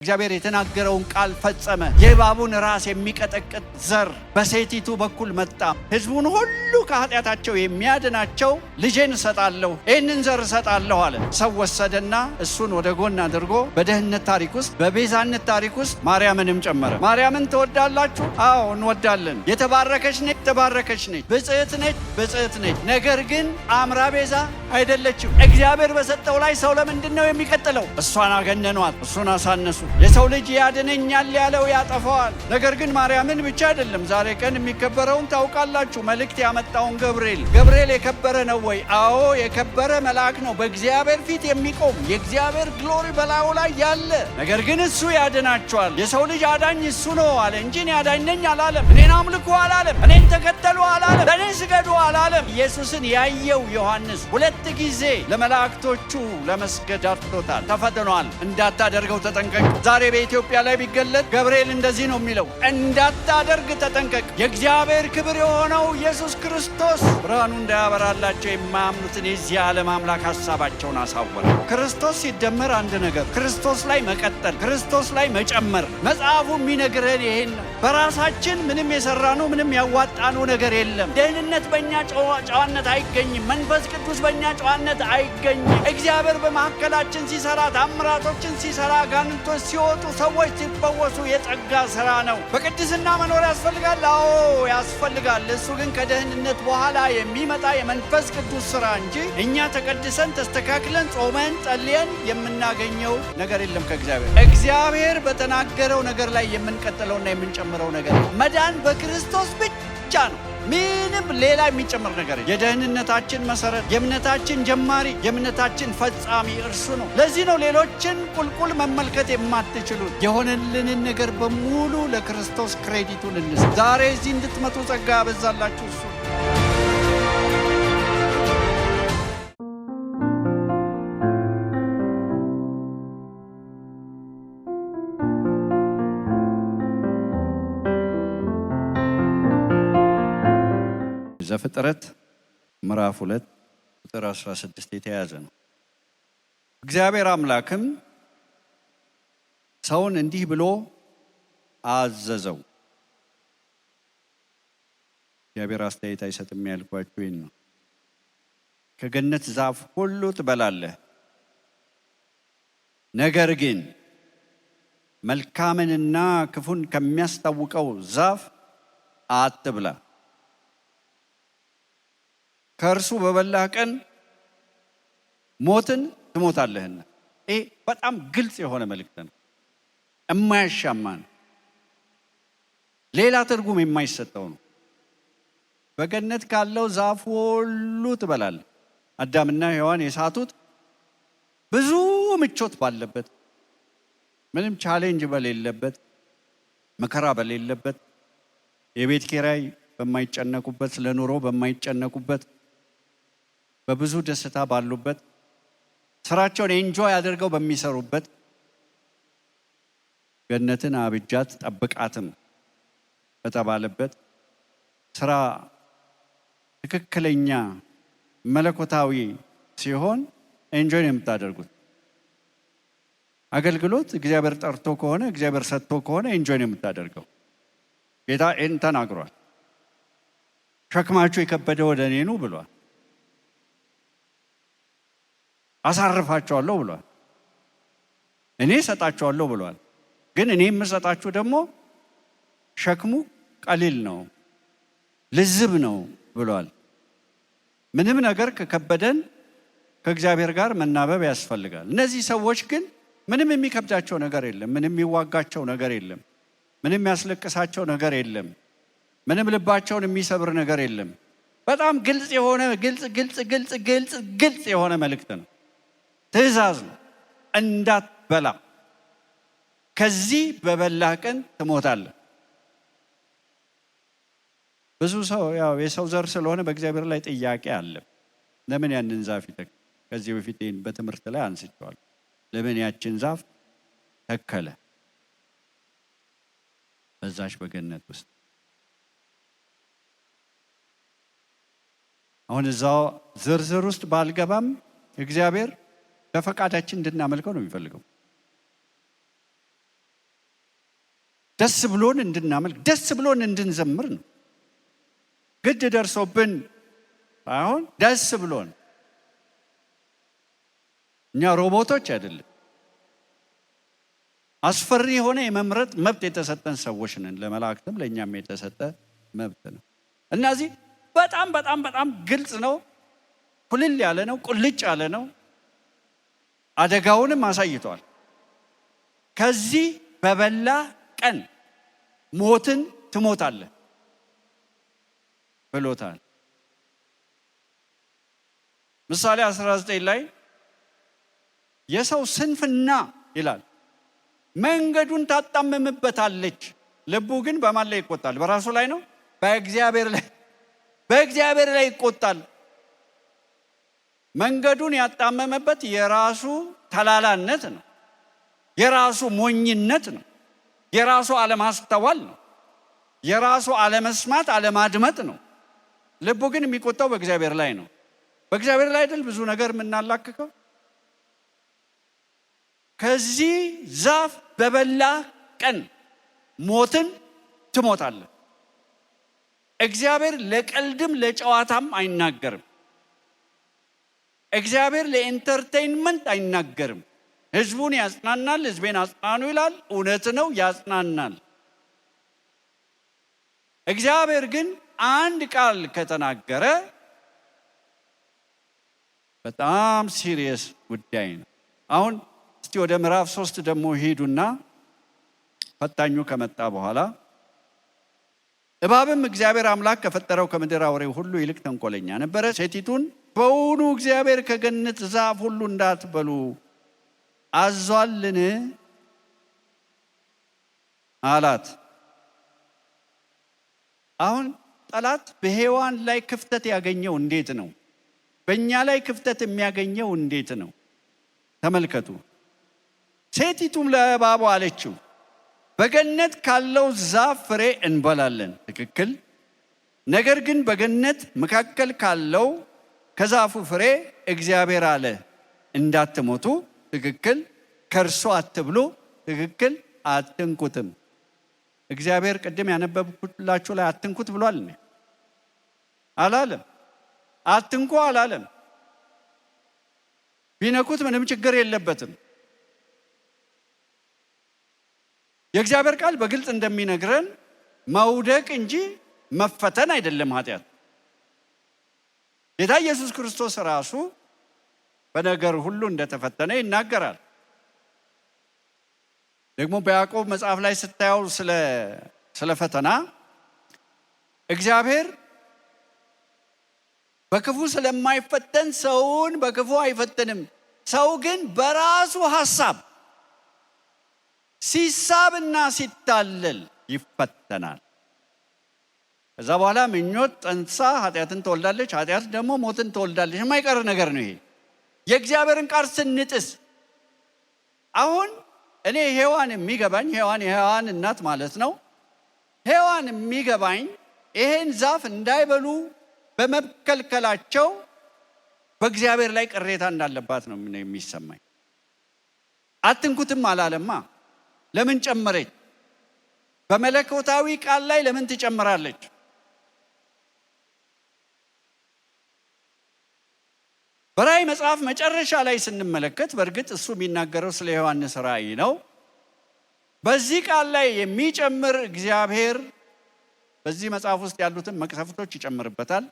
እግዚአብሔር የተናገረውን ቃል ፈጸመ። የእባቡን ራስ የሚቀጠቅጥ ዘር በሴቲቱ በኩል መጣ። ሕዝቡን ሁሉ ከኃጢአታቸው የሚያድናቸው ልጄን እሰጣለሁ፣ ይህንን ዘር እሰጣለሁ አለ። ሰው ወሰደና እሱን ወደ ጎን አድርጎ በደህንነት ታሪክ ውስጥ በቤዛነት ታሪክ ውስጥ ማርያምንም ጨመረ። ማርያምን ትወዳላችሁ? አዎ እንወዳለን። የተባረከች ነች፣ የተባረከች ነች። ብጽዕት ነች፣ ብጽዕት ነች። ነገር ግን አምራ ቤዛ አይደለችም። እግዚአብሔር በሰጠው ላይ ሰው ለምንድን ነው የሚቀጥለው? እሷን አገነኗት፣ እሱን አሳነሱ። የሰው ልጅ ያድነኛል ያለው ያጠፋዋል። ነገር ግን ማርያምን ብቻ አይደለም ዛሬ ቀን የሚከበረውን ታውቃላችሁ። መልእክት ያመጣውን ገብርኤል የከበረ ነው ወይ? አዎ የከበረ መልአክ ነው። በእግዚአብሔር ፊት የሚቆም የእግዚአብሔር ግሎሪ በላዩ ላይ ያለ፣ ነገር ግን እሱ ያድናቸዋል። የሰው ልጅ አዳኝ እሱ ነው አለ እንጂ እኔ አዳኝ ነኝ አላለም። እኔን አምልኩ አላለም። እኔን ተከተሉ አላለም። ለእኔ ስገዱ አላለም። ኢየሱስን ያየው ዮሐንስ 2 ጊዜ ለመላእክቶቹ ለመስገድ አርቶታል። ተፈትኗል። እንዳታደርገው ተጠንቀቅ። ዛሬ በኢትዮጵያ ላይ ቢገለጥ ገብርኤል እንደዚህ ነው የሚለው፣ እንዳታደርግ ተጠንቀቅ። የእግዚአብሔር ክብር የሆነው ኢየሱስ ክርስቶስ ብርሃኑ እንዳያበራላቸው የማያምኑትን የዚህ ዓለም አምላክ ሐሳባቸውን አሳወረ። ክርስቶስ ሲደመር አንድ ነገር፣ ክርስቶስ ላይ መቀጠል፣ ክርስቶስ ላይ መጨመር። መጽሐፉ የሚነግረን ይሄን ነው። በራሳችን ምንም የሰራነው ምንም ያዋጣነው ነገር የለም። ደህንነት በእኛ ጨዋነት አይገኝም። መንፈስ ቅዱስ በእኛ ጨዋነት አይገኝም። እግዚአብሔር በመካከላችን ሲሰራ፣ ታምራቶችን ሲሰራ፣ ጋንንቶች ሲወጡ፣ ሰዎች ሲፈወሱ የጸጋ ሥራ ነው። በቅድስና መኖር ያስፈልጋል። አዎ ያስፈልጋል። እሱ ግን ከደህንነት በኋላ የሚመጣ የመንፈስ ቅዱስ ሥራ እንጂ እኛ ተቀድሰን ተስተካክለን ጾመን ጸልየን የምናገኘው ነገር የለም ከእግዚአብሔር። እግዚአብሔር በተናገረው ነገር ላይ የምንቀጥለውና የምንጨምረው ነገር መዳን በክርስቶስ ብቻ ነው። ምንም ሌላ የሚጨምር ነገር የደህንነታችን መሰረት፣ የእምነታችን ጀማሪ፣ የእምነታችን ፈጻሚ እርሱ ነው። ለዚህ ነው ሌሎችን ቁልቁል መመልከት የማትችሉት። የሆነልንን ነገር በሙሉ ለክርስቶስ ክሬዲቱን እንስጥ። ዛሬ እዚህ እንድትመጡ ጸጋ ያበዛላችሁ እሱ። ዘፍጥረት ምዕራፍ 2 ቁጥር 16 የተያዘ ነው። እግዚአብሔር አምላክም ሰውን እንዲህ ብሎ አዘዘው። እግዚአብሔር አስተያየት አይሰጥም ያልኳችሁ ይህን ነው። ከገነት ዛፍ ሁሉ ትበላለህ፣ ነገር ግን መልካምንና ክፉን ከሚያስታውቀው ዛፍ አትብላ። ከእርሱ በበላህ ቀን ሞትን ትሞታለህና። ይሄ በጣም ግልጽ የሆነ መልእክት ነው፣ የማያሻማ ነው፣ ሌላ ትርጉም የማይሰጠው ነው። በገነት ካለው ዛፍ ሁሉ ትበላለህ። አዳምና ሔዋን የሳቱት ብዙ ምቾት ባለበት፣ ምንም ቻሌንጅ በሌለበት፣ መከራ በሌለበት፣ የቤት ኪራይ በማይጨነቁበት፣ ስለ ኑሮ በማይጨነቁበት፣ በብዙ ደስታ ባሉበት፣ ስራቸውን ኤንጆይ አድርገው በሚሰሩበት፣ ገነትን አብጃት ጠብቃትም በተባለበት ስራ ትክክለኛ መለኮታዊ ሲሆን ኤንጆይ ነው የምታደርጉት። አገልግሎት እግዚአብሔር ጠርቶ ከሆነ እግዚአብሔር ሰጥቶ ከሆነ ኤንጆይ ነው የምታደርገው። ጌታ ይህን ተናግሯል። ሸክማችሁ የከበደ ወደ እኔ ኑ ብሏል። አሳርፋችኋለሁ ብሏል። እኔ እሰጣችኋለሁ ብሏል። ግን እኔ የምሰጣችሁ ደግሞ ሸክሙ ቀሊል ነው፣ ልዝብ ነው ብሏል። ምንም ነገር ከከበደን ከእግዚአብሔር ጋር መናበብ ያስፈልጋል። እነዚህ ሰዎች ግን ምንም የሚከብዳቸው ነገር የለም። ምንም የሚዋጋቸው ነገር የለም። ምንም ያስለቅሳቸው ነገር የለም። ምንም ልባቸውን የሚሰብር ነገር የለም። በጣም ግልጽ የሆነ ግልጽ የሆነ መልእክት ነው፣ ትእዛዝ ነው። እንዳትበላ፣ ከዚህ በበላህ ቀን ትሞታለህ። ብዙ ሰው ያው የሰው ዘር ስለሆነ በእግዚአብሔር ላይ ጥያቄ አለ። ለምን ያንን ዛፍ ይተከለ? ከዚህ በፊት ይህን በትምህርት ላይ አንስቼዋለሁ። ለምን ያችን ዛፍ ተከለ በዛች በገነት ውስጥ? አሁን እዛው ዝርዝር ውስጥ ባልገባም እግዚአብሔር ለፈቃዳችን እንድናመልከው ነው የሚፈልገው። ደስ ብሎን እንድናመልክ፣ ደስ ብሎን እንድንዘምር ነው። ግድ ደርሶብን አሁን ደስ ብሎን። እኛ ሮቦቶች አይደለም። አስፈሪ የሆነ የመምረጥ መብት የተሰጠን ሰዎች ነን። ለመላእክትም ለእኛም የተሰጠ መብት ነው። እነዚህ በጣም በጣም በጣም ግልጽ ነው። ኩልል ያለ ነው። ቁልጭ ያለ ነው። አደጋውንም አሳይቷል። ከዚህ በበላ ቀን ሞትን ትሞታለህ ብሎታል። ምሳሌ 19 ላይ የሰው ስንፍና ይላል መንገዱን ታጣምምበታለች፣ ልቡ ግን በማን ላይ ይቆጣል? በራሱ ላይ ነው? በእግዚአብሔር ላይ ይቆጣል። መንገዱን ያጣመመበት የራሱ ተላላነት ነው፣ የራሱ ሞኝነት ነው፣ የራሱ አለማስተዋል ነው፣ የራሱ አለመስማት አለማድመጥ ነው። ልቡ ግን የሚቆጣው በእግዚአብሔር ላይ ነው። በእግዚአብሔር ላይ አይደል ብዙ ነገር የምናላክከው። ከዚህ ዛፍ በበላ ቀን ሞትን ትሞታለህ። እግዚአብሔር ለቀልድም ለጨዋታም አይናገርም። እግዚአብሔር ለኢንተርቴይንመንት አይናገርም። ህዝቡን ያጽናናል። ህዝቤን አጽናኑ ይላል። እውነት ነው፣ ያጽናናል። እግዚአብሔር ግን አንድ ቃል ከተናገረ በጣም ሲሪየስ ጉዳይ ነው። አሁን እስቲ ወደ ምዕራፍ 3 ደግሞ ሄዱና ፈታኙ ከመጣ በኋላ እባብም እግዚአብሔር አምላክ ከፈጠረው ከምድር አውሬ ሁሉ ይልቅ ተንኮለኛ ነበረ። ሴቲቱን በውኑ እግዚአብሔር ከገነት ዛፍ ሁሉ እንዳትበሉ አዟልን አላት። አሁን ጠላት በሔዋን ላይ ክፍተት ያገኘው እንዴት ነው? በእኛ ላይ ክፍተት የሚያገኘው እንዴት ነው? ተመልከቱ። ሴቲቱም ለእባቡ አለችው በገነት ካለው ዛፍ ፍሬ እንበላለን። ትክክል። ነገር ግን በገነት መካከል ካለው ከዛፉ ፍሬ እግዚአብሔር አለ እንዳትሞቱ። ትክክል። ከእርሱ አትብሉ። ትክክል። አትንኩትም። እግዚአብሔር ቅድም ያነበብኩላችሁ ላይ አትንኩት ብሏል አላለም? አትንኩ አላለም። ቢነኩት ምንም ችግር የለበትም። የእግዚአብሔር ቃል በግልጽ እንደሚነግረን መውደቅ እንጂ መፈተን አይደለም ኃጢአት። ጌታ ኢየሱስ ክርስቶስ ራሱ በነገር ሁሉ እንደተፈተነ ይናገራል። ደግሞ በያዕቆብ መጽሐፍ ላይ ስታየው ስለ ፈተና እግዚአብሔር በክፉ ስለማይፈተን ሰውን በክፉ አይፈትንም። ሰው ግን በራሱ ሐሳብ ሲሳብና ሲታለል ይፈተናል። ከዛ በኋላ ምኞት ጸንሳ ኃጢአትን ትወልዳለች፣ ኃጢአት ደግሞ ሞትን ትወልዳለች። የማይቀር ነገር ነው ይሄ የእግዚአብሔርን ቃል ስንጥስ። አሁን እኔ ሔዋን የሚገባኝ የሔዋን እናት ማለት ነው። ሔዋን የሚገባኝ ይሄን ዛፍ እንዳይበሉ በመከልከላቸው በእግዚአብሔር ላይ ቅሬታ እንዳለባት ነው የሚሰማኝ። አትንኩትም አላለማ። ለምን ጨመረች? በመለኮታዊ ቃል ላይ ለምን ትጨምራለች? በራእይ መጽሐፍ መጨረሻ ላይ ስንመለከት በእርግጥ እሱ የሚናገረው ስለ ዮሐንስ ራእይ ነው። በዚህ ቃል ላይ የሚጨምር እግዚአብሔር በዚህ መጽሐፍ ውስጥ ያሉትን መቅሰፍቶች ይጨምርበታል።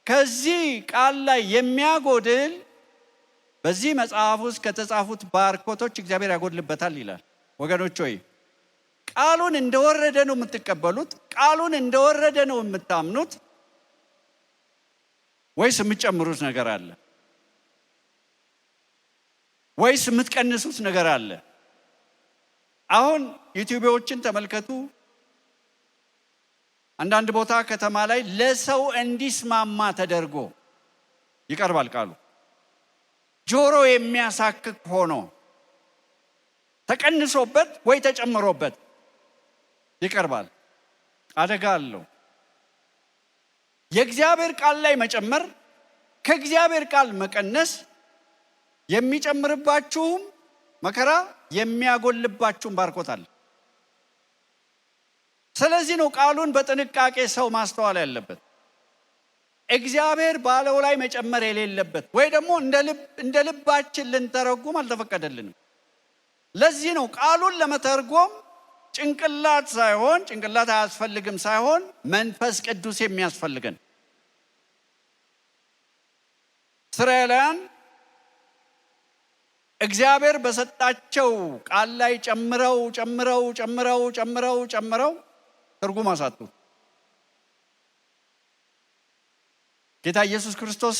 ከዚህ ቃል ላይ የሚያጎድል በዚህ መጽሐፍ ውስጥ ከተጻፉት ባርኮቶች እግዚአብሔር ያጎድልበታል ይላል። ወገኖች ሆይ ቃሉን እንደወረደ ነው የምትቀበሉት? ቃሉን እንደወረደ ነው የምታምኑት? ወይስ የምትጨምሩት ነገር አለ? ወይስ የምትቀንሱት ነገር አለ? አሁን ዩቲዩብዎችን ተመልከቱ። አንዳንድ ቦታ ከተማ ላይ ለሰው እንዲስማማ ተደርጎ ይቀርባል ቃሉ። ጆሮ የሚያሳክክ ሆኖ ተቀንሶበት ወይ ተጨምሮበት ይቀርባል። አደጋ አለው። የእግዚአብሔር ቃል ላይ መጨመር፣ ከእግዚአብሔር ቃል መቀነስ የሚጨምርባችሁም መከራ የሚያጎልባችሁም ባርኮት አለ። ስለዚህ ነው ቃሉን በጥንቃቄ ሰው ማስተዋል ያለበት። እግዚአብሔር ባለው ላይ መጨመር የሌለበት ወይ ደግሞ እንደ ልባችን ልንተረጉም አልተፈቀደልንም። ለዚህ ነው ቃሉን ለመተርጎም ጭንቅላት አያስፈልግም ሳይሆን መንፈስ ቅዱስ የሚያስፈልገን። እስራኤላውያን እግዚአብሔር በሰጣቸው ቃል ላይ ጨምረው ትርጉም አሳጡ። ጌታ ኢየሱስ ክርስቶስ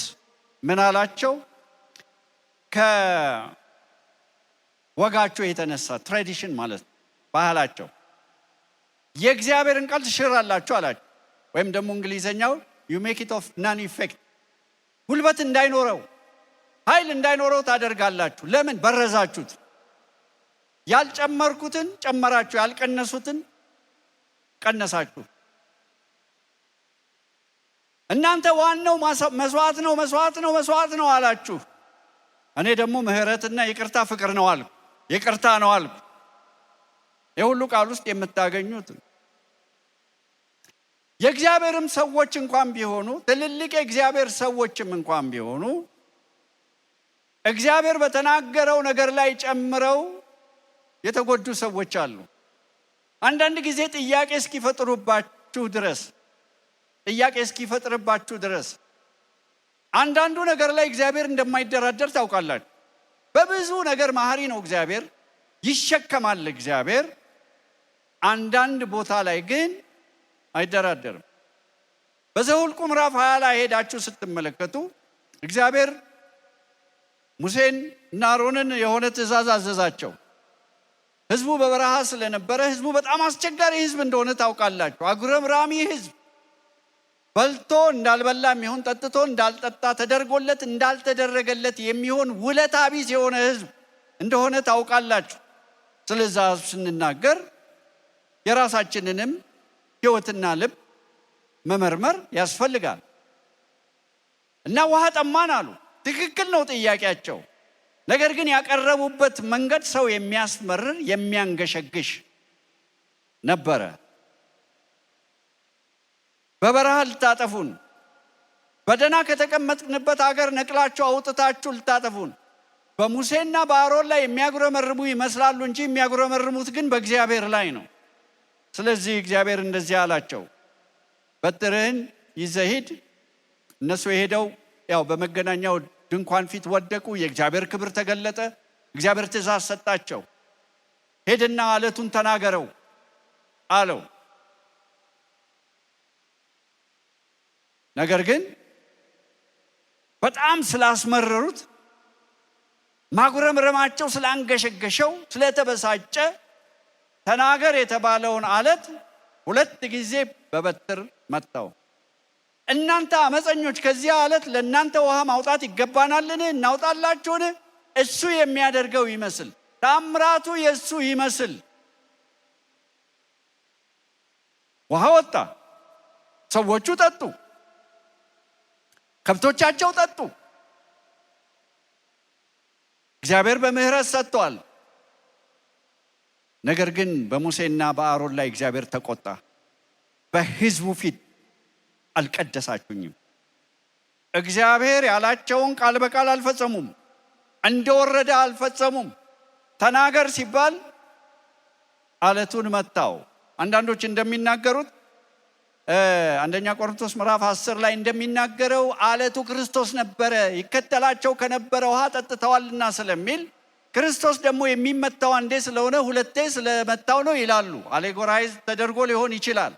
ምን አላቸው? ከወጋቸው የተነሳ ትራዲሽን ማለት ባህላቸው የእግዚአብሔርን ቃል ትሽራላችሁ አላቸው። ወይም ደግሞ እንግሊዘኛው you make it of none effect፣ ጉልበት እንዳይኖረው ኃይል እንዳይኖረው ታደርጋላችሁ። ለምን? በረዛችሁት። ያልጨመርኩትን ጨመራችሁ፣ ያልቀነሱትን ቀነሳችሁ። እናንተ ዋናው መስዋዕት ነው አላችሁ። እኔ ደግሞ ምህረትና ይቅርታ ፍቅር ነው አልኩ፣ ይቅርታ ነው አልኩ። የሁሉ ቃል ውስጥ የምታገኙት የእግዚአብሔርም ሰዎች እንኳን ቢሆኑ ትልልቅ የእግዚአብሔር ሰዎችም እንኳን ቢሆኑ እግዚአብሔር በተናገረው ነገር ላይ ጨምረው የተጎዱ ሰዎች አሉ። አንዳንድ ጊዜ ጥያቄ እስኪፈጥርባችሁ ድረስ አንዳንዱ ነገር ላይ እግዚአብሔር እንደማይደራደር ታውቃላችሁ። በብዙ ነገር መሐሪ ነው እግዚአብሔር፣ ይሸከማል እግዚአብሔር። አንዳንድ ቦታ ላይ ግን አይደራደርም። በዘኍልቍ ምዕራፍ 20 ላይ ሄዳችሁ ስትመለከቱ እግዚአብሔር ሙሴን እና አሮንን የሆነ ትእዛዝ አዘዛቸው። ህዝቡ በበረሃ ስለነበረ ህዝቡ በጣም አስቸጋሪ ህዝብ እንደሆነ ታውቃላችሁ። አጉረምራሚ ህዝብ፣ በልቶ እንዳልበላ የሚሆን ጠጥቶ እንዳልጠጣ ተደርጎለት እንዳልተደረገለት የሚሆን ውለታ ቢስ የሆነ ህዝብ እንደሆነ ታውቃላችሁ። ስለዛ ስንናገር የራሳችንንም ህይወትና ልብ መመርመር ያስፈልጋል። እና ውሃ ጠማን አሉ። ትክክል ነው ጥያቄያቸው። ነገር ግን ያቀረቡበት መንገድ ሰው የሚያስመርር የሚያንገሸግሽ ነበረ። በበረሃ ልታጠፉን፣ በደህና ከተቀመጥንበት ሀገር ነቅላችሁ አውጥታችሁ ልታጠፉን፣ በሙሴና በአሮን ላይ የሚያጉረመርሙ ይመስላሉ እንጂ የሚያጉረመርሙት ግን በእግዚአብሔር ላይ ነው። ስለዚህ እግዚአብሔር እንደዚህ አላቸው፣ በትርህን ይዘህ ሂድ። እነሱ የሄደው ያው በመገናኛው ድንኳን ፊት ወደቁ። የእግዚአብሔር ክብር ተገለጠ። እግዚአብሔር ትእዛዝ ሰጣቸው፣ ሄድና አለቱን ተናገረው አለው። ነገር ግን በጣም ስላስመረሩት፣ ማጉረምረማቸው ስላንገሸገሸው፣ ስለተበሳጨ ተናገር የተባለውን አለት 2 ጊዜ በበትር መታው። እናንተ አመፀኞች ከዚያ አለት ለእናንተ ውሃ ማውጣት ይገባናልን? እናውጣላችሁን? እሱ የሚያደርገው ይመስል፣ ታምራቱ የእሱ ይመስል ውሃ ወጣ። ሰዎቹ ጠጡ፣ ከብቶቻቸው ጠጡ። እግዚአብሔር በምህረት ሰጥቷል። ነገር ግን በሙሴና በአሮን ላይ እግዚአብሔር ተቆጣ። በህዝቡ ፊት አልቀደሳችሁኝም። እግዚአብሔር ያላቸውን ቃል በቃል አልፈጸሙም፣ እንደወረደ አልፈጸሙም። ተናገር ሲባል አለቱን መታው። አንዳንዶች እንደሚናገሩት አንደኛ ቆሮንቶስ ምዕራፍ 10 ላይ እንደሚናገረው አለቱ ክርስቶስ ነበረ፣ ይከተላቸው ከነበረ ውሃ ጠጥተዋልና ስለሚል ክርስቶስ ደግሞ የሚመታው አንዴ ስለሆነ 2ቴ ስለመታው ነው ይላሉ። አሌጎራይዝ ተደርጎ ሊሆን ይችላል፣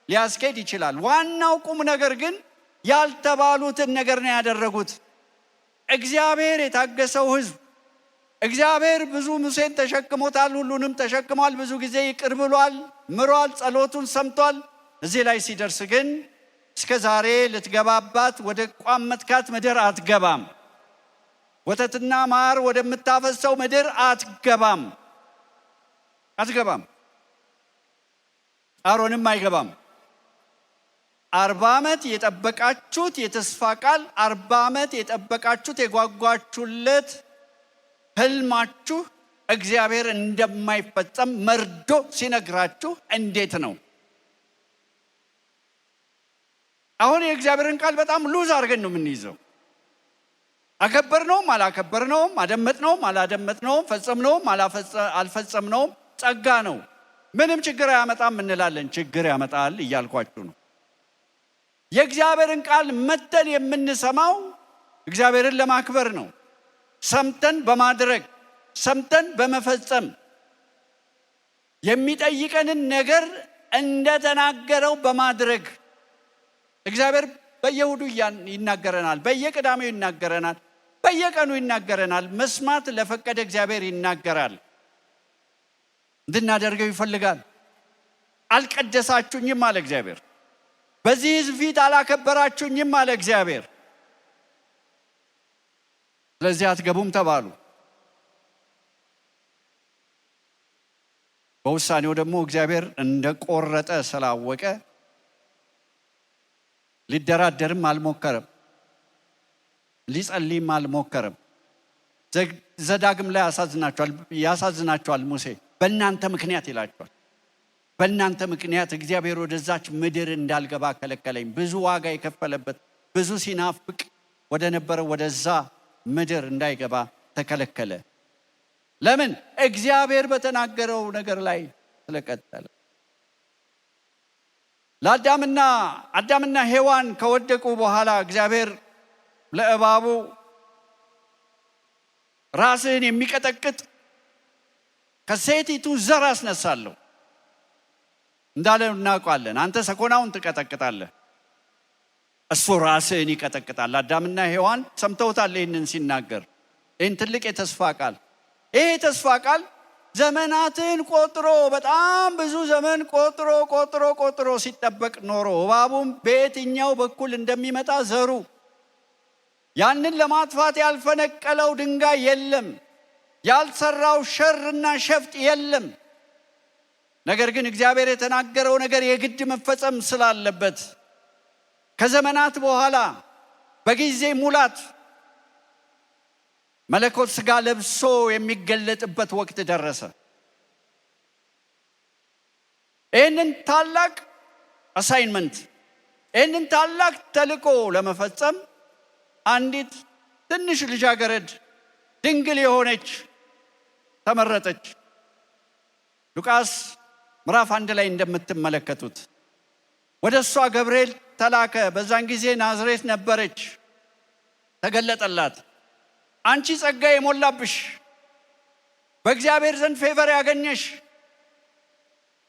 ሊያስኬድ ይችላል። ዋናው ቁም ነገር ግን ያልተባሉትን ነገር ነው ያደረጉት። እግዚአብሔር የታገሰው ህዝብ፣ እግዚአብሔር ብዙ ሙሴን ተሸክሞታል፣ ሁሉንም ተሸክሟል። ብዙ ጊዜ ይቅር ብሏል፣ ምሯል፣ ጸሎቱን ሰምቷል። እዚህ ላይ ሲደርስ ግን እስከ ዛሬ ልትገባባት ወደ ቋመጥካት ምድር አትገባም፣ ወተትና ማር ወደምታፈሰው ምድር አትገባም። አሮንም አይገባም። 40 ዓመት የጠበቃችሁት የተስፋ ቃል፣ 40 ዓመት የጠበቃችሁት የጓጓችሁለት ህልማችሁ እግዚአብሔር እንደማይፈጸም መርዶ ሲነግራችሁ እንዴት ነው አሁን የእግዚአብሔርን ቃል በጣም ሉዝ አድርገን ነው የምንይዘው። አከበርነውም አላከበርነውም፣ አደመጥነውም አላደመጥነውም፣ ፈጸምነውም አልፈጸምነውም ጸጋ ነው፣ ምንም ችግር አያመጣም እንላለን። ችግር ያመጣል እያልኳችሁ ነው። የእግዚአብሔርን ቃል መተን የምንሰማው እግዚአብሔርን ለማክበር ነው። ሰምተን በማድረግ ሰምተን በመፈጸም የሚጠይቀንን ነገር እንደተናገረው በማድረግ እግዚአብሔር በየእሁዱ ይናገረናል፣ በየቅዳሜው ይናገረናል፣ በየቀኑ ይናገረናል። መስማት ለፈቀደ እግዚአብሔር ይናገራል፣ እንድናደርገው ይፈልጋል። አልቀደሳችሁኝም አለ እግዚአብሔር። በዚህ ሕዝብ ፊት አላከበራችሁኝም አለ እግዚአብሔር። ስለዚህ አትገቡም ተባሉ። በውሳኔው ደግሞ እግዚአብሔር እንደቆረጠ ስላወቀ ሊደራደርም አልሞከረም፣ ሊጸልይም አልሞከረም። ዘዳግም ላይ ያሳዝናቸዋል ሙሴ። በእናንተ ምክንያት ይላቸዋል። በእናንተ ምክንያት እግዚአብሔር ወደዛች ምድር እንዳልገባ ከለከለኝ። ብዙ ዋጋ የከፈለበት ብዙ ሲናፍቅ ወደ ነበረ ወደዛ ምድር እንዳይገባ ተከለከለ። ለምን? እግዚአብሔር በተናገረው ነገር ላይ ስለቀጠለ። አዳምና ሔዋን ከወደቁ በኋላ እግዚአብሔር ለእባቡ ራስህን የሚቀጠቅጥ ከሴቲቱ ዘር አስነሳለሁ እንዳለ እናውቃለን። አንተ ሰኮናውን ትቀጠቅጣለህ፣ እሱ ራስህን ይቀጠቅጣል። አዳምና ሔዋን ሰምተውታል ይህንን ሲናገር፣ ይህን ትልቅ የተስፋ ቃል። ይህ የተስፋ ቃል ዘመናትን ቆጥሮ በጣም ብዙ ዘመን ቆጥሮ ሲጠበቅ ኖሮ እባቡም በየትኛው በኩል እንደሚመጣ ዘሩ ያንን ለማጥፋት ያልፈነቀለው ድንጋይ የለም፣ ያልሰራው ሸርና ሸፍጥ የለም። ነገር ግን እግዚአብሔር የተናገረው ነገር የግድ መፈጸም ስላለበት ከዘመናት በኋላ በጊዜ ሙላት መለኮት ሥጋ ለብሶ የሚገለጥበት ወቅት ደረሰ። ይህንን ታላቅ አሳይንመንት፣ ይህንን ታላቅ ተልእኮ ለመፈጸም አንዲት ትንሽ ልጃገረድ ድንግል የሆነች ተመረጠች። ሉቃስ ምዕራፍ 1 ላይ እንደምትመለከቱት ወደ እሷ ገብርኤል ተላከ። በዛን ጊዜ ናዝሬት ነበረች። ተገለጠላት። አንቺ ጸጋ የሞላብሽ በእግዚአብሔር ዘንድ ፌቨር ያገኘሽ።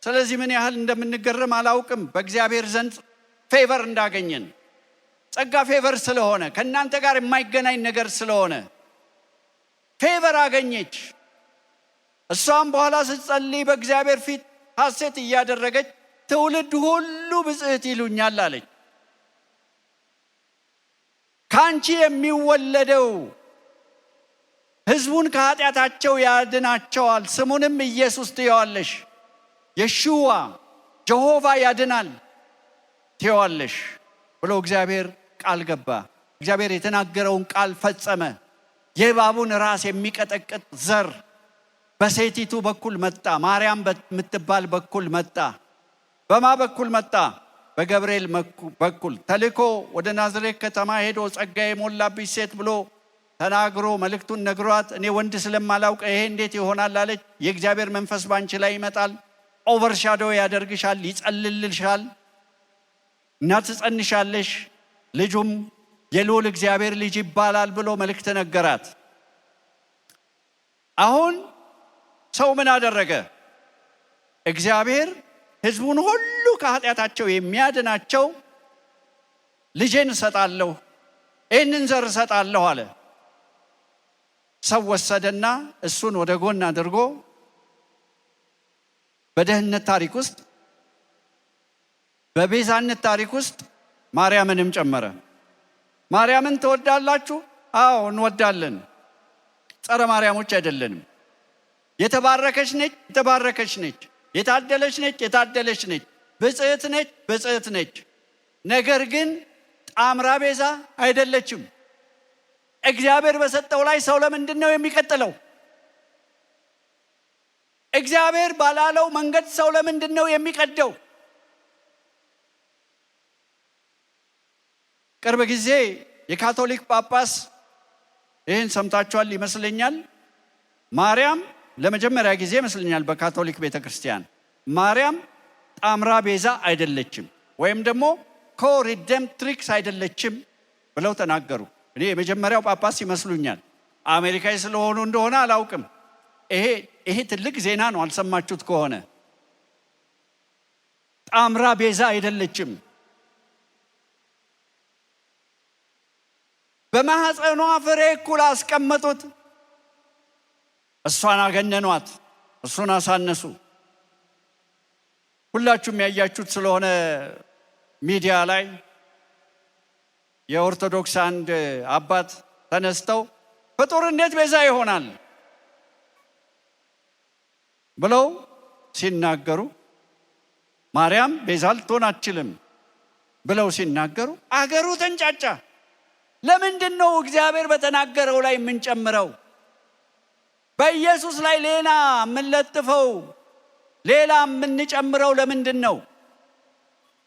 ስለዚህ ምን ያህል እንደምንገረም አላውቅም። በእግዚአብሔር ዘንድ ፌቨር እንዳገኘን ጸጋ ፌቨር ስለሆነ ከእናንተ ጋር የማይገናኝ ነገር ስለሆነ ፌቨር አገኘች። እሷም በኋላ ስትጸልይ በእግዚአብሔር ፊት ሐሴት እያደረገች ትውልድ ሁሉ ብጽዕት ይሉኛል አለች። ከአንቺ የሚወለደው ሕዝቡን ከኃጢአታቸው ያድናቸዋል፣ ስሙንም ኢየሱስ ትየዋለሽ። የሽዋ ጀሆቫ ያድናል ትየዋለሽ ብሎ እግዚአብሔር ቃል ገባ። እግዚአብሔር የተናገረውን ቃል ፈጸመ። የእባቡን ራስ የሚቀጠቅጥ ዘር በሴቲቱ በኩል መጣ። ማርያም በምትባል በኩል መጣ። በማ በኩል መጣ? በገብርኤል በኩል ተልኮ ወደ ናዝሬት ከተማ ሄዶ ጸጋ የሞላብሽ ሴት ብሎ ተናግሮ መልእክቱን ነግሯት፣ እኔ ወንድ ስለማላውቅ ይሄ እንዴት ይሆናል አለች። የእግዚአብሔር መንፈስ ባንቺ ላይ ይመጣል፣ ኦቨርሻዶ ያደርግሻል፣ ይጸልልልሻል እና ትጸንሻለሽ፣ ልጁም የልዑል እግዚአብሔር ልጅ ይባላል ብሎ መልእክት ነገራት። አሁን ሰው ምን አደረገ? እግዚአብሔር ሕዝቡን ሁሉ ከኃጢአታቸው የሚያድናቸው ልጄን እሰጣለሁ፣ ይህንን ዘር እሰጣለሁ አለ። ሰው ወሰደና እሱን ወደ ጎን አድርጎ በደህንነት ታሪክ ውስጥ በቤዛነት ታሪክ ውስጥ ማርያምንም ጨመረ። ማርያምን ትወዳላችሁ? አዎ እንወዳለን። ጸረ ማርያሞች አይደለንም። የተባረከች ነች፣ የተባረከች ነች። የታደለች ነች፣ የታደለች ነች። ብጽዕት ነች፣ ብጽዕት ነች። ነገር ግን ጣምራ ቤዛ አይደለችም። እግዚአብሔር በሰጠው ላይ ሰው ለምንድን ነው የሚቀጥለው? እግዚአብሔር ባላለው መንገድ ሰው ለምንድን ነው የሚቀደው? ቅርብ ጊዜ የካቶሊክ ጳጳስ ይህን ሰምታችኋል ይመስለኛል። ማርያም ለመጀመሪያ ጊዜ ይመስለኛል በካቶሊክ ቤተክርስቲያን ማርያም ጣምራ ቤዛ አይደለችም ወይም ደግሞ ኮሪደምትሪክስ አይደለችም ብለው ተናገሩ። እኔ የመጀመሪያው ጳጳስ ይመስሉኛል። አሜሪካዊ ስለሆኑ እንደሆነ አላውቅም። ይሄ ትልቅ ዜና ነው አልሰማችሁት ከሆነ። ጣምራ ቤዛ አይደለችም። በማህፀኗ ፍሬ እኩል አስቀመጡት። እሷን አገነኗት፣ እሱን አሳነሱ። ሁላችሁም ያያችሁት ስለሆነ ሚዲያ ላይ የኦርቶዶክስ አንድ አባት ተነስተው ፍጡር እንዴት ቤዛ ይሆናል ብለው ሲናገሩ፣ ማርያም ቤዛ ልትሆን አትችልም ብለው ሲናገሩ አገሩ ተንጫጫ። ለምንድን ነው እግዚአብሔር በተናገረው ላይ የምንጨምረው? በኢየሱስ ላይ ሌላ የምንለጥፈው ሌላ የምንጨምረው ለምንድን ነው?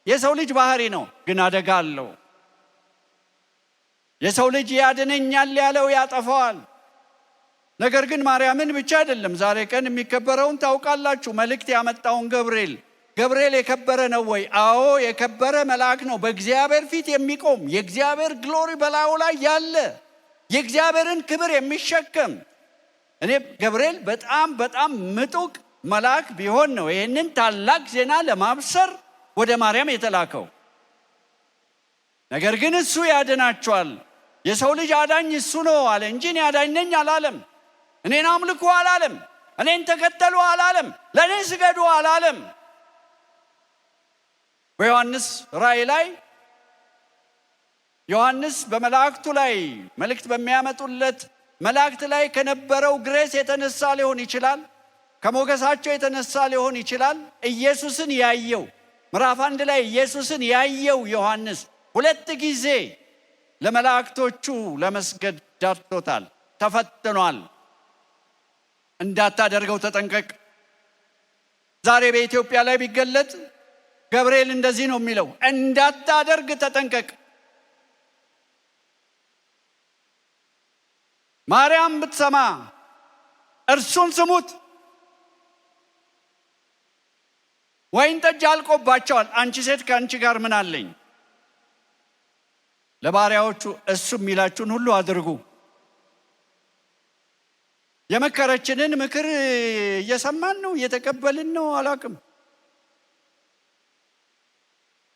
የሰው ልጅ ባህሪ ነው፣ ግን አደጋ አለው። የሰው ልጅ ያድነኛል ያለው ያጠፋዋል። ነገር ግን ማርያምን ብቻ አይደለም ዛሬ ቀን የሚከበረውን ታውቃላችሁ። መልእክት ያመጣውን ገብርኤል የከበረ ነው ወይ? አዎ የከበረ መልአክ ነው። በእግዚአብሔር ፊት የሚቆም የእግዚአብሔር ግሎሪ በላዩ ላይ ያለ የእግዚአብሔርን ክብር የሚሸከም። እኔ ገብርኤል በጣም ምጡቅ መልአክ ቢሆን ነው ይህንን ታላቅ ዜና ለማብሰር ወደ ማርያም የተላከው። ነገር ግን እሱ ያድናቸዋል፣ የሰው ልጅ አዳኝ እሱ ነው አለ እንጂ እኔ አዳኝ ነኝ አላለም። እኔን አምልኩ አላለም። እኔን ተከተሉ አላለም። ለእኔ ስገዱ አላለም። በዮሐንስ ራእይ ላይ ዮሐንስ በመላእክቱ ላይ መልእክት በሚያመጡለት መላእክት ላይ ከነበረው ግሬስ የተነሳ ሊሆን ይችላል፣ ከሞገሳቸው የተነሳ ሊሆን ይችላል። ኢየሱስን ያየው ምዕራፍ 1 ላይ ኢየሱስን ያየው ዮሐንስ 2 ጊዜ ለመላእክቶቹ ለመስገድ ዳርቶታል፣ ተፈትኗል። እንዳታደርገው ተጠንቀቅ። ዛሬ በኢትዮጵያ ላይ ቢገለጥ ገብርኤል እንደዚህ ነው የሚለው፣ እንዳታደርግ ተጠንቀቅ። ማርያም ብትሰማ እርሱን ስሙት፣ ወይን ጠጅ አልቆባቸዋል፣ አንቺ ሴት ከአንቺ ጋር ምን አለኝ? ለባሪያዎቹ እሱ የሚላችሁን ሁሉ አድርጉ። የመከረችንን ምክር እየሰማን ነው፣ እየተቀበልን ነው። አላቅም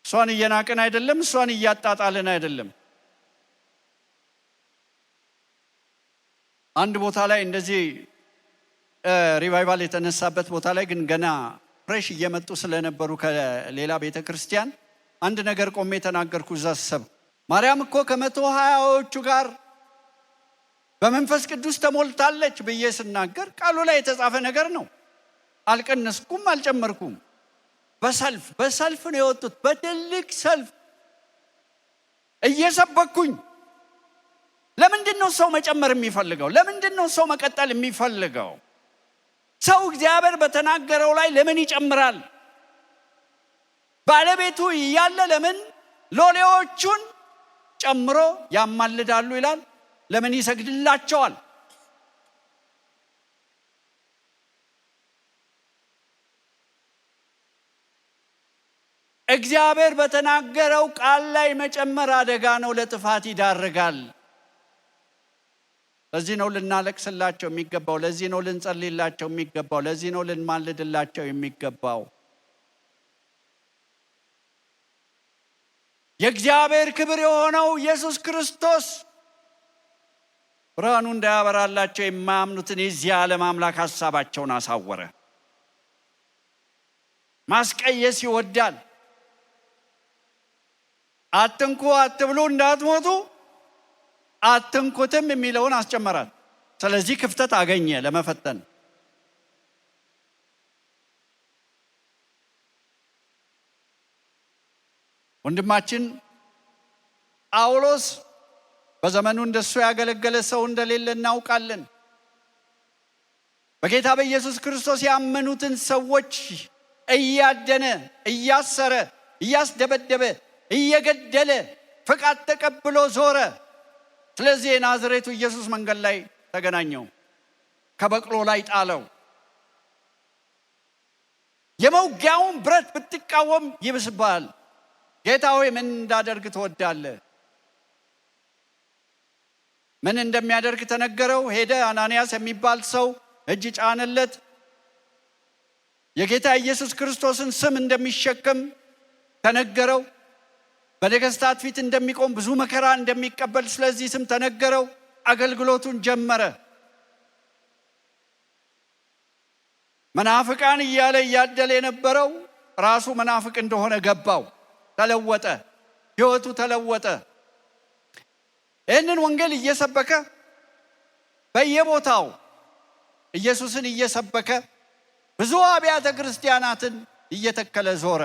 እሷን እየናቅን አይደለም፣ እሷን እያጣጣልን አይደለም። አንድ ቦታ ላይ እንደዚህ ሪቫይቫል የተነሳበት ቦታ ላይ ግን ገና ፍሬሽ እየመጡ ስለነበሩ ከሌላ ቤተ ክርስቲያን አንድ ነገር ቆሜ ተናገርኩ። እዛ ሰብ ማርያም እኮ ከ120ዎቹ ጋር በመንፈስ ቅዱስ ተሞልታለች ብዬ ስናገር ቃሉ ላይ የተጻፈ ነገር ነው። አልቀነስኩም አልጨመርኩም። በሰልፍ ነው የወጡት፣ በትልቅ ሰልፍ እየሰበኩኝ። ለምንድን ነው ሰው መጨመር የሚፈልገው? ለምንድን ነው ሰው መቀጠል የሚፈልገው? ሰው እግዚአብሔር በተናገረው ላይ ለምን ይጨምራል? ባለቤቱ እያለ ለምን ሎሌዎቹን ጨምሮ ያማልዳሉ ይላል? ለምን ይሰግድላቸዋል? እግዚአብሔር በተናገረው ቃል ላይ መጨመር አደጋ ነው፣ ለጥፋት ይዳርጋል። ለዚህ ነው ልናለቅስላቸው የሚገባው። ለዚህ ነው ልንጸልይላቸው የሚገባው። ለዚህ ነው ልንማልድላቸው የሚገባው። የእግዚአብሔር ክብር የሆነው ኢየሱስ ክርስቶስ ብርሃኑ እንዳያበራላቸው የማያምኑትን የዚህ ዓለም አምላክ ሐሳባቸውን አሳወረ። ማስቀየስ ይወዳል። አትንኩ አትብሉ እንዳትሞቱ አትንኩትም የሚለውን አስጨመራል። ስለዚህ ክፍተት አገኘ ለመፈተን። ወንድማችን ጳውሎስ በዘመኑ እንደሱ ያገለገለ ሰው እንደሌለ እናውቃለን። በጌታ በኢየሱስ ክርስቶስ ያመኑትን ሰዎች እያደነ፣ እያሰረ፣ እያስደበደበ፣ እየገደለ ፍቃድ ተቀብሎ ዞረ። ስለዚህ የናዝሬቱ ኢየሱስ መንገድ ላይ ተገናኘው፣ ከበቅሎ ላይ ጣለው። የመውጊያውን ብረት ብትቃወም ይብስብሃል። ጌታ ሆይ ምን እንዳደርግ ትወዳለህ? ምን እንደሚያደርግ ተነገረው። ሄደ፣ አናንያስ የሚባል ሰው እጅ ጫነለት። የጌታ ኢየሱስ ክርስቶስን ስም እንደሚሸከም ተነገረው። በነገሥታት ፊት እንደሚቆም ብዙ መከራ እንደሚቀበል ስለዚህ ስም ተነገረው። አገልግሎቱን ጀመረ። መናፍቃን እያለ እያደለ የነበረው ራሱ መናፍቅ እንደሆነ ገባው። ተለወጠ፣ ሕይወቱ ተለወጠ። ይህንን ወንጌል እየሰበከ በየቦታው ኢየሱስን እየሰበከ ብዙ አብያተ ክርስቲያናትን እየተከለ ዞረ።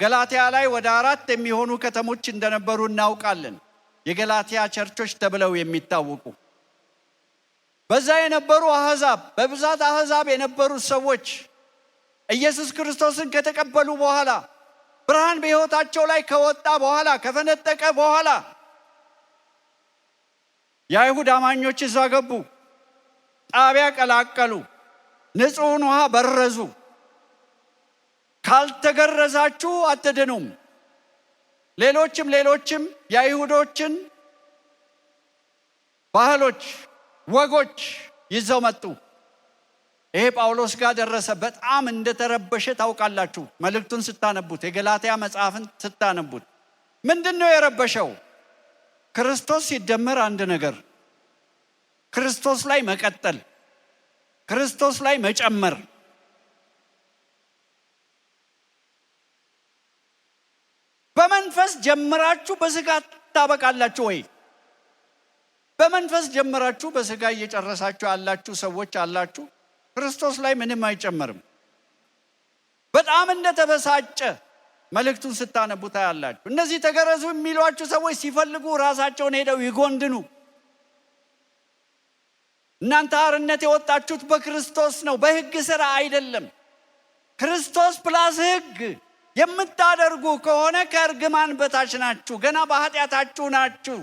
ገላትያ ላይ ወደ 4 የሚሆኑ ከተሞች እንደነበሩ እናውቃለን። የገላትያ ቸርቾች ተብለው የሚታወቁ በዛ የነበሩ አሕዛብ፣ በብዛት አሕዛብ የነበሩ ሰዎች ኢየሱስ ክርስቶስን ከተቀበሉ በኋላ ብርሃን በሕይወታቸው ላይ ከወጣ በኋላ ከፈነጠቀ በኋላ የአይሁድ አማኞች እዛ ገቡ፣ ጣቢያ ቀላቀሉ፣ ንጹሕን ውሃ በረዙ። ካልተገረዛችሁ አትድኑም። ሌሎችም የአይሁዶችን ባህሎች፣ ወጎች ይዘው መጡ። ይሄ ጳውሎስ ጋር ደረሰ። በጣም እንደተረበሸ ታውቃላችሁ። መልእክቱን ስታነቡት፣ የገላትያ መጽሐፍን ስታነቡት ምንድን ነው የረበሸው? ክርስቶስ ሲደመር አንድ ነገር፣ ክርስቶስ ላይ መቀጠል፣ ክርስቶስ ላይ መጨመር። በመንፈስ ጀምራችሁ በስጋ ታበቃላችሁ ወይ? በመንፈስ ጀምራችሁ በስጋ እየጨረሳችሁ ያላችሁ ሰዎች አላችሁ። ክርስቶስ ላይ ምንም አይጨመርም። በጣም እንደተበሳጨ መልእክቱን ስታነቡት ያላችሁ። እነዚህ ተገረዙ የሚሏችሁ ሰዎች ሲፈልጉ ራሳቸውን ሄደው ይጎንድኑ። እናንተ አርነት የወጣችሁት በክርስቶስ ነው፣ በሕግ ሥራ አይደለም። ክርስቶስ ፕላስ ሕግ የምታደርጉ ከሆነ ከእርግማን በታች ናችሁ፣ ገና በኃጢአታችሁ ናችሁ።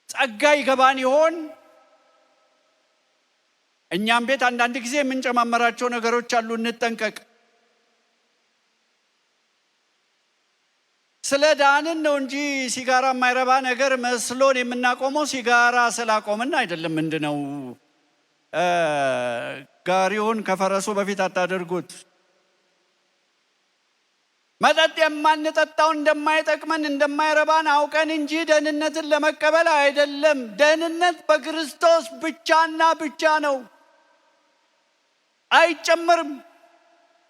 ጸጋ ይገባን ይሆን? እኛም ቤት አንዳንድ ጊዜ የምንጨማመራቸው ነገሮች አሉ፣ እንጠንቀቅ። ስለ ዳንን ነው እንጂ ሲጋራ የማይረባ ነገር መስሎን የምናቆመው ሲጋራ ስላቆምን አይደለም። ምንድነው ጋሪውን ከፈረሱ በፊት አታደርጉት። መጠጥ የማንጠጣው እንደማይጠቅመን እንደማይረባን አውቀን እንጂ ደህንነትን ለመቀበል አይደለም። ደህንነት በክርስቶስ ብቻና ብቻ ነው፣ አይጨመርም።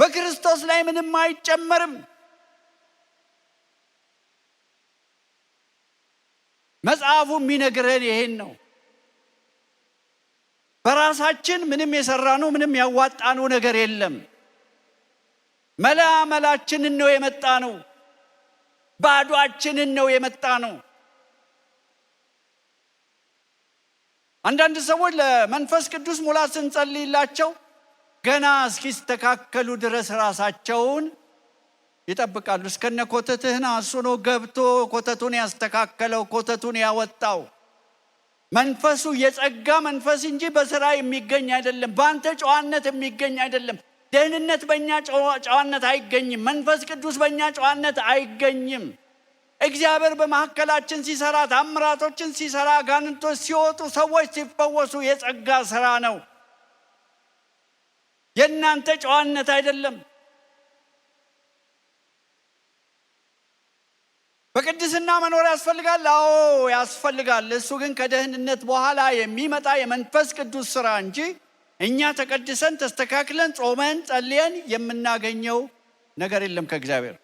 በክርስቶስ ላይ ምንም አይጨመርም። መጽሐፉ የሚነግረን ይሄን ነው። በራሳችን ምንም የሰራነው ምንም ያዋጣነው ነገር የለም። መላመላችንን ነው የመጣ ነው። ባዶአችንን ነው የመጣ ነው። አንዳንድ ሰዎች ለመንፈስ ቅዱስ ሙላት ስንጸልይላቸው ገና እስኪስተካከሉ ድረስ ራሳቸውን ይጠብቃሉ። እስከነ ኮተትህን አሱኖ ገብቶ ኮተቱን ያስተካከለው ኮተቱን ያወጣው መንፈሱ የጸጋ መንፈስ እንጂ በስራ የሚገኝ አይደለም። በአንተ ጨዋነት የሚገኝ አይደለም። ደህንነት በእኛ ጨዋነት አይገኝም። መንፈስ ቅዱስ በእኛ ጨዋነት አይገኝም። እግዚአብሔር በመካከላችን ሲሰራ፣ ታምራቶችን ሲሰራ፣ አጋንንቶች ሲወጡ፣ ሰዎች ሲፈወሱ የጸጋ ስራ ነው። የእናንተ ጨዋነት አይደለም። በቅድስና መኖር ያስፈልጋል። አዎ ያስፈልጋል። እሱ ግን ከደህንነት በኋላ የሚመጣ የመንፈስ ቅዱስ ስራ እንጂ እኛ ተቀድሰን ተስተካክለን ጾመን ጸልየን የምናገኘው ነገር የለም ከእግዚአብሔር።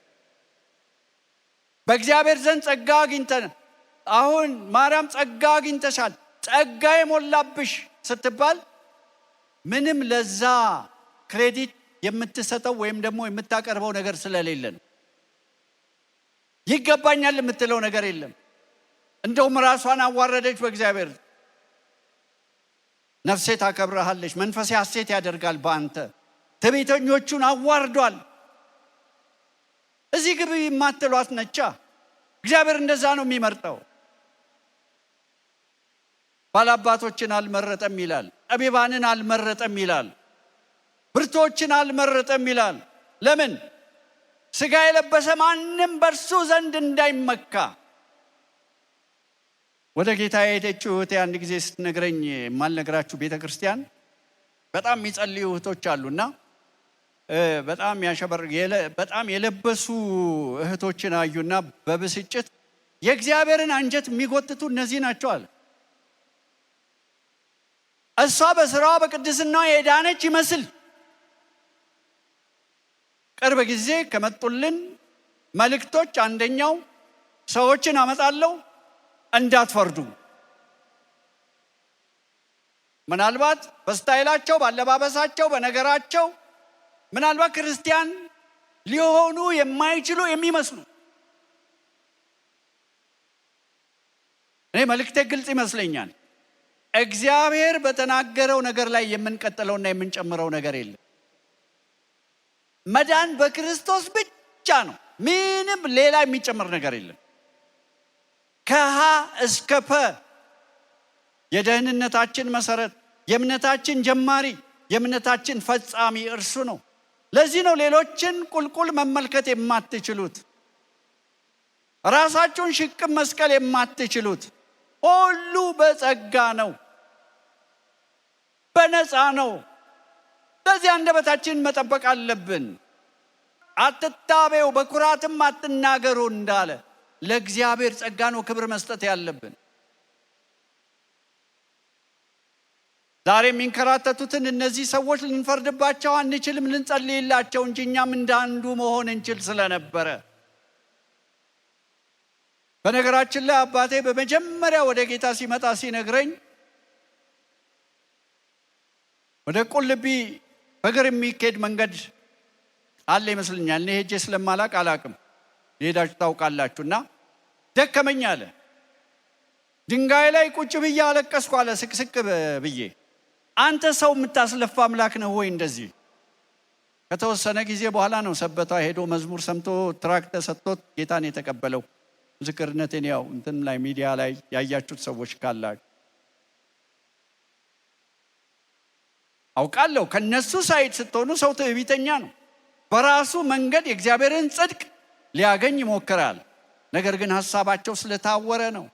በእግዚአብሔር ዘንድ ጸጋ አግኝተን፣ አሁን ማርያም ጸጋ አግኝተሻል፣ ጸጋ የሞላብሽ ስትባል ምንም ለዛ ክሬዲት የምትሰጠው ወይም ደግሞ የምታቀርበው ነገር ስለሌለን ይገባኛል የምትለው ነገር የለም። እንደውም ራሷን አዋረደች በእግዚአብሔር። ነፍሴ ታከብረሃለች፣ መንፈሴ ሐሴት ያደርጋል በአንተ። ትዕቢተኞቹን አዋርዷል። እዚህ ግብ የማትሏት ነቻ። እግዚአብሔር እንደዛ ነው የሚመርጠው። ባላባቶችን አልመረጠም ይላል፣ ጠቢባንን አልመረጠም ይላል፣ ብርቶችን አልመረጠም ይላል። ለምን? ሥጋ የለበሰ ማንም በእርሱ ዘንድ እንዳይመካ። ወደ ጌታ የሄደችው እህቴ አንድ ጊዜ ስትነግረኝ የማልነግራችሁ ቤተ ክርስቲያን በጣም የሚጸልዩ እህቶች አሉና በጣም የለበሱ እህቶችን አዩና በብስጭት የእግዚአብሔርን አንጀት የሚጎትቱ እነዚህ ናቸው አለ። እሷ በስራዋ በቅድስና የዳነች ይመስል ቅርብ ጊዜ ከመጡልን መልእክቶች አንደኛው ሰዎችን አመጣለሁ እንዳትፈርዱ። ምናልባት በስታይላቸው፣ ባለባበሳቸው፣ በነገራቸው ምናልባት ክርስቲያን ሊሆኑ የማይችሉ የሚመስሉ እኔ መልእክቴ ግልጽ ይመስለኛል። እግዚአብሔር በተናገረው ነገር ላይ የምንቀጥለውና የምንጨምረው ነገር የለም። መዳን በክርስቶስ ብቻ ነው። ምንም ሌላ የሚጨምር ነገር የለም። ከሀ እስከ ፐ የደህንነታችን መሰረት፣ የእምነታችን ጀማሪ፣ የእምነታችን ፈጻሚ እርሱ ነው። ለዚህ ነው ሌሎችን ቁልቁል መመልከት የማትችሉት፣ ራሳችሁን ሽቅብ መስቀል የማትችሉት። ሁሉ በጸጋ ነው፣ በነፃ ነው። ለዚህ አንደበታችንን መጠበቅ አለብን። አትታበዩ፣ በኩራትም አትናገሩ እንዳለ ለእግዚአብሔር ጸጋ ነው ክብር መስጠት ያለብን። ዛሬ የሚንከራተቱትን እነዚህ ሰዎች ልንፈርድባቸው አንችልም፣ ልንጸልይላቸው እንጂ እኛም እንዳንዱ መሆን እንችል ስለነበረ። በነገራችን ላይ አባቴ በመጀመሪያ ወደ ጌታ ሲመጣ ሲነግረኝ ወደ ቁልቢ በእግር የሚኬድ መንገድ አለ ይመስለኛል። እኔ ሄጄ ስለማላቅ አላቅም፣ ሄዳችሁ ታውቃላችሁና ደከመኝ አለ። ድንጋይ ላይ ቁጭ ብዬ አለቀስኩ አለ፣ ስቅስቅ ብዬ። አንተ ሰው የምታስለፋ አምላክ ነህ ወይ እንደዚህ? ከተወሰነ ጊዜ በኋላ ነው ሰበታ ሄዶ መዝሙር ሰምቶ ትራክት ተሰጥቶት ጌታን የተቀበለው። ምስክርነቴን ያው እንትን ላይ ሚዲያ ላይ ያያችሁት ሰዎች ካላችሁ አውቃለሁ። ከነሱ ሳይድ ስትሆኑ ሰው ትዕቢተኛ ነው። በራሱ መንገድ የእግዚአብሔርን ጽድቅ ሊያገኝ ይሞክራል። ነገር ግን ሐሳባቸው ስለታወረ ነው።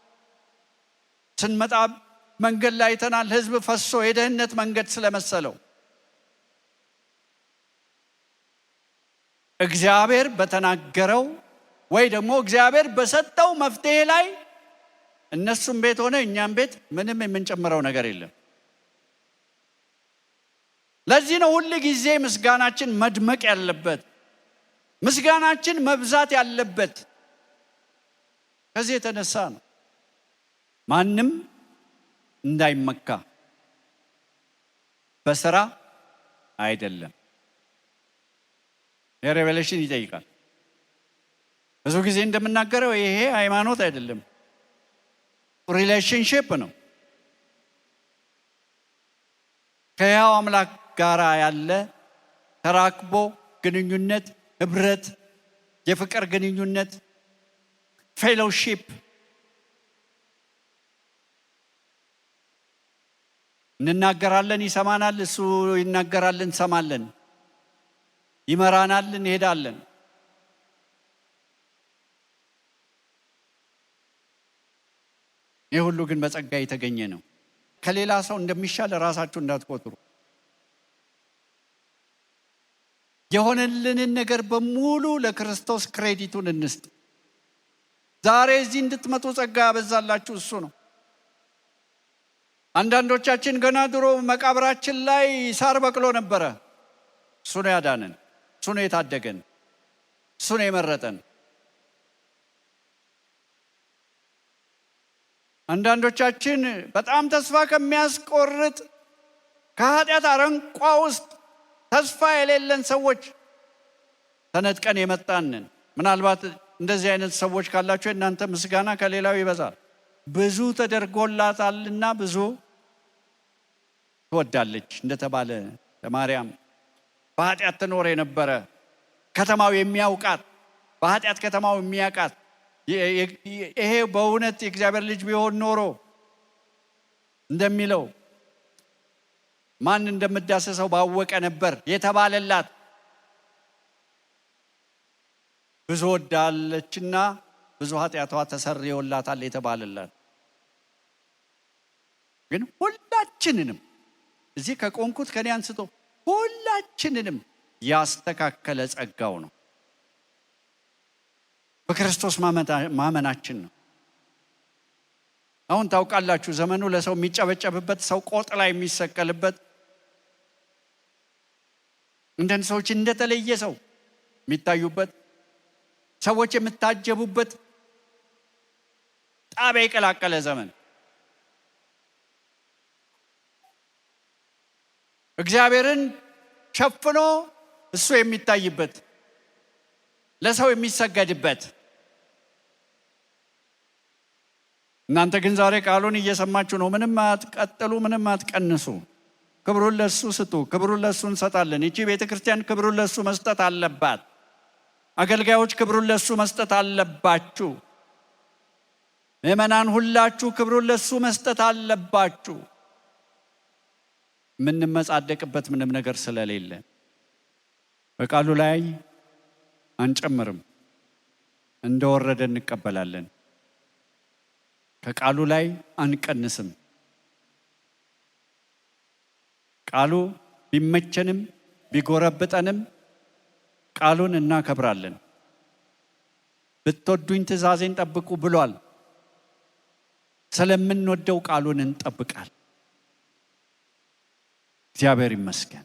ስንመጣ መንገድ ላይ አይተናል። ህዝብ ፈሶ የደህንነት መንገድ ስለመሰለው እግዚአብሔር በተናገረው ወይ ደግሞ እግዚአብሔር በሰጠው መፍትሄ ላይ እነሱም ቤት ሆነ እኛም ቤት ምንም የምንጨምረው ነገር የለም። ለዚህ ነው ሁል ጊዜ ምስጋናችን መድመቅ ያለበት፣ ምስጋናችን መብዛት ያለበት። ከዚህ የተነሳ ነው ማንም እንዳይመካ በስራ አይደለም። የሬቨሌሽን ይጠይቃል። ብዙ ጊዜ እንደምናገረው ይሄ ሃይማኖት አይደለም፣ ሪሌሽንሺፕ ነው። ከሕያው አምላክ ጋራ ያለ ተራክቦ ግንኙነት፣ ህብረት፣ የፍቅር ግንኙነት፣ ፌሎሺፕ። እንናገራለን፣ ይሰማናል። እሱ ይናገራል፣ እንሰማለን። ይመራናል፣ እንሄዳለን። ይህ ሁሉ ግን በጸጋ የተገኘ ነው። ከሌላ ሰው እንደሚሻል ራሳችሁ እንዳትቆጥሩ። የሆነልንን ነገር በሙሉ ለክርስቶስ ክሬዲቱን እንስጥ። ዛሬ እዚህ እንድትመጡ ጸጋ ያበዛላችሁ እሱ ነው። አንዳንዶቻችን ገና ድሮ መቃብራችን ላይ ሳር በቅሎ ነበረ። እሱ ነው ያዳነን፣ እሱ ነው የታደገን፣ እሱ ነው የመረጠን። አንዳንዶቻችን በጣም ተስፋ ከሚያስቆርጥ ከኃጢአት አረንቋ ውስጥ ተስፋ የሌለን ሰዎች ተነጥቀን የመጣንን። ምናልባት እንደዚህ አይነት ሰዎች ካላችሁ የእናንተ ምስጋና ከሌላው ይበዛል። ብዙ ተደርጎላታልና ብዙ ትወዳለች እንደተባለ ለማርያም በኃጢአት ትኖር የነበረ ከተማው የሚያውቃት በኃጢአት ከተማው የሚያቃት ይሄ በእውነት የእግዚአብሔር ልጅ ቢሆን ኖሮ እንደሚለው ማን እንደምዳሰሰው ባወቀ ነበር የተባለላት ብዙ ወዳለችና ብዙ ኃጢአቷ ተሰርዮላታል የተባለላት። ግን ሁላችንንም እዚህ ከቆንኩት ከኔ አንስቶ ሁላችንንም ያስተካከለ ጸጋው ነው፣ በክርስቶስ ማመናችን ነው። አሁን ታውቃላችሁ ዘመኑ ለሰው የሚጨበጨብበት፣ ሰው ቆጥ ላይ የሚሰቀልበት፣ እንደን ሰዎች እንደተለየ ሰው የሚታዩበት፣ ሰዎች የምታጀቡበት ጣቢያ የቀላቀለ ዘመን፣ እግዚአብሔርን ሸፍኖ እሱ የሚታይበት፣ ለሰው የሚሰገድበት። እናንተ ግን ዛሬ ቃሉን እየሰማችሁ ነው። ምንም አትቀጥሉ፣ ምንም አትቀንሱ። ክብሩን ለሱ ስጡ። ክብሩን ለሱ እንሰጣለን። ይቺ ቤተክርስቲያን ክብሩን ለሱ መስጠት አለባት። አገልጋዮች ክብሩን ለሱ መስጠት አለባችሁ። ምእመናን ሁላችሁ ክብሩን ለሱ መስጠት አለባችሁ። የምንመጻደቅበት ምንም ነገር ስለሌለ በቃሉ ላይ አንጨምርም፣ እንደወረደ እንቀበላለን። ከቃሉ ላይ አንቀንስም። ቃሉ ቢመቸንም ቢጎረብጠንም ቃሉን እናከብራለን። ብትወዱኝ ትእዛዜን ጠብቁ ብሏል። ስለምንወደው ቃሉን እንጠብቃለን። እግዚአብሔር ይመስገን።